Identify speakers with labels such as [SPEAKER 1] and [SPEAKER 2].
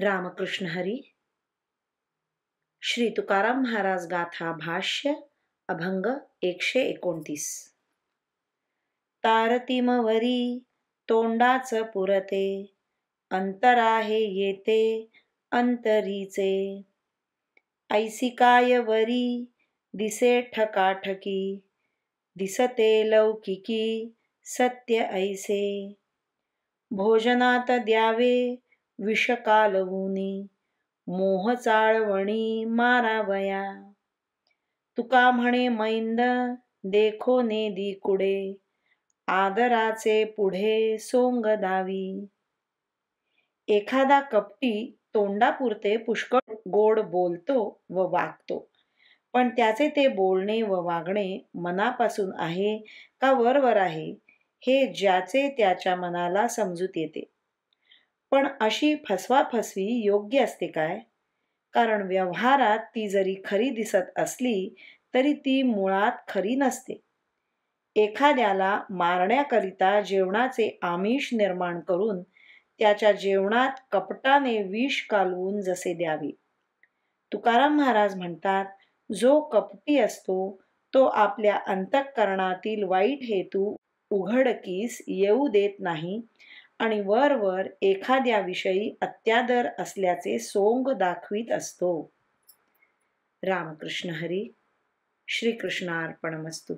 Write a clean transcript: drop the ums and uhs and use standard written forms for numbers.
[SPEAKER 1] रामकृष्ण हरी. श्री तुकाराम महाराज गाथा भाष्य अभंग 129. तारतिमवरी तोंडाच पुरते, अंतराहे येते अंतरीचे. ऐसी काय वरी दिसे ठकाठकी, दिसते लौकिकी सत्य ऐसे. भोजनात द्यावे विष कालवूनी, मोह चाळवणी मारावया. तुका म्हणे मैंद देखो नेदी कुडे, आदराचे पुढे सोंग दावी. एखादा कपटी तोंडापुरते पुष्कळ गोड बोलतो व वागतो, पण त्याचे ते बोलणे व वागणे मनापासून आहे का वरवर आहे हे ज्याचे त्याच्या मनाला समजूत येते. पण अशी फसवाफसवी योग्य असते काय? कारण व्यवहारात ती जरी खरी दिसत असली तरी ती मुळात खरी नसते. एखाद्याला मारण्याकरिता जेवणाचे आमिष निर्माण करून त्याच्या जेवणात कपटाने विष कालवून जसे द्यावे. तुकाराम महाराज म्हणतात, जो कपटी असतो तो आपल्या अंतःकरणातील वाईट हेतू उघडकीस येऊ देत नाही आणि वरवर एखाद्याविषयी अत्यादर असल्याचे सोंग दाखवीत असतो. रामकृष्ण हरी. श्रीकृष्णार्पणमस्तु.